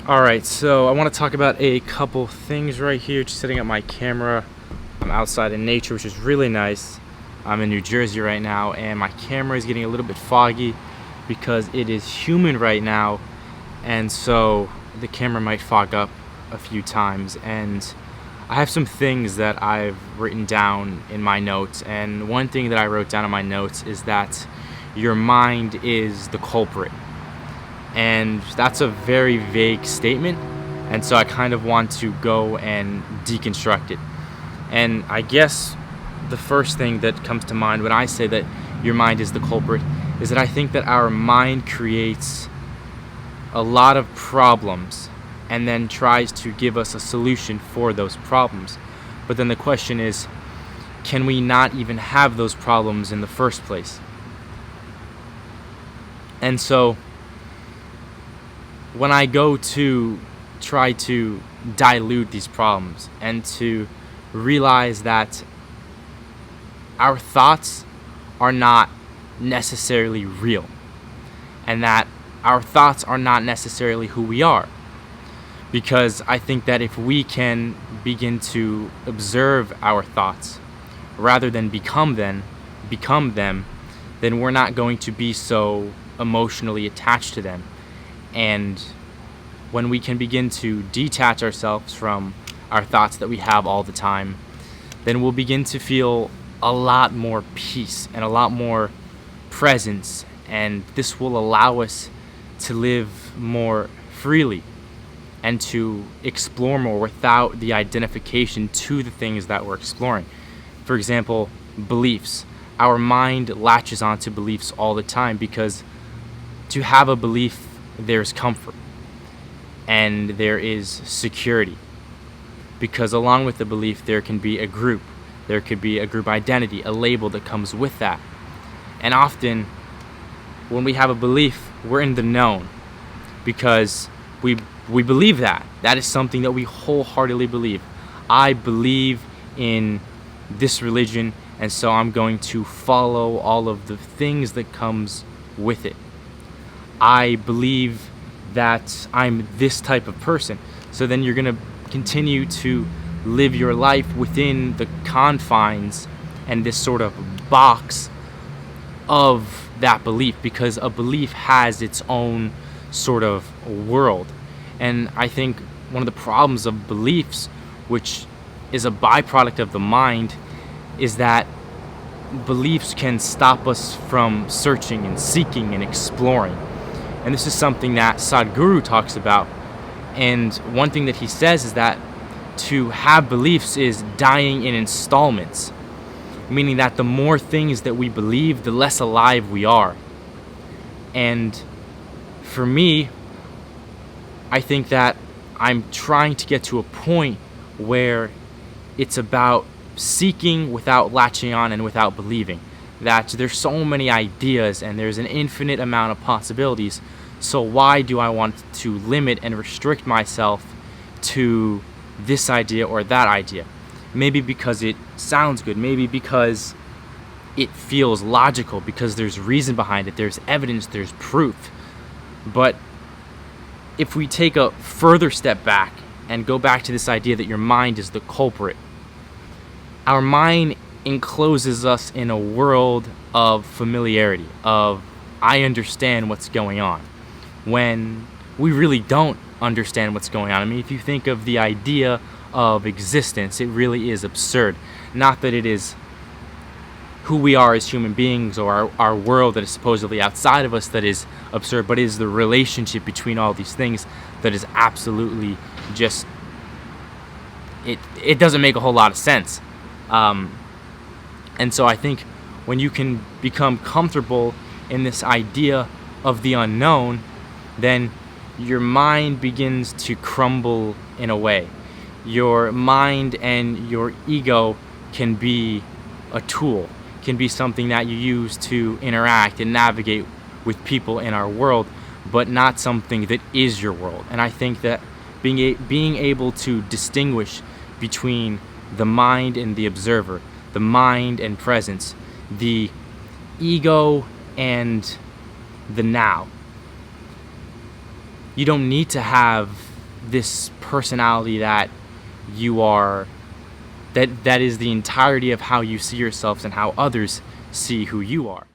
Alright, so I want to talk about a couple things right here. Just setting up my camera. I'm outside in nature, which is really nice. I'm in New Jersey right now, and my camera is getting a little bit foggy because it is humid right now, and so the camera might fog up a few times. And I have some things that I've written down in my notes, and one thing that I wrote down in my notes is that your mind is the culprit. And that's a very vague statement, and so I kind of want to go and deconstruct it. And I guess the first thing that comes to mind when I say that your mind is the culprit is that I think that our mind creates a lot of problems and then tries to give us a solution for those problems. But then the question is, can we not even have those problems in the first place? And so when I go to try to dilute these problems and to realize that our thoughts are not necessarily real, and that our thoughts are not necessarily who we are, because I think that if we can begin to observe our thoughts rather than become them, then we're not going to be so emotionally attached to them. And when we can begin to detach ourselves from our thoughts that we have all the time, then we'll begin to feel a lot more peace and a lot more presence, and this will allow us to live more freely and to explore more without the identification to the things that we're exploring. For example, beliefs. Our mind latches onto beliefs all the time because to have a belief, there's comfort and there is security, because along with the belief there can be a group, there could be a group identity, a label that comes with that. And often when we have a belief, we're in the known because we believe that is something that we wholeheartedly believe. I believe in this religion, and so I'm going to follow all of the things that comes with it. I believe that I'm this type of person. So then you're going to continue to live your life within the confines and this sort of box of that belief, because a belief has its own sort of world. And I think one of the problems of beliefs, which is a byproduct of the mind, is that beliefs can stop us from searching and seeking and exploring. And this is something that Sadhguru talks about. And one thing that he says is that to have beliefs is dying in installments, meaning that the more things that we believe, the less alive we are. And for me, I think that I'm trying to get to a point where it's about seeking without latching on and without believing. That there's so many ideas and there's an infinite amount of possibilities. So why do I want to limit and restrict myself to this idea or that idea? Maybe because it sounds good, maybe because it feels logical, because there's reason behind it, there's evidence, there's proof. But if we take a further step back and go back to this idea that your mind is the culprit, our mind encloses us in a world of familiarity, of I understand what's going on, when we really don't understand what's going on. I mean, if you think of the idea of existence, it really is absurd. Not that it is who we are as human beings or our world that is supposedly outside of us that is absurd, but it is the relationship between all these things that is absolutely just, it doesn't make a whole lot of sense. And so I think when you can become comfortable in this idea of the unknown, then your mind begins to crumble in a way. Your mind and your ego can be a tool, can be something that you use to interact and navigate with people in our world, but not something that is your world. And I think that being able to distinguish between the mind and the observer, the mind and presence, the ego and the now. You don't need to have this personality that you are, that is the entirety of how you see yourselves and how others see who you are.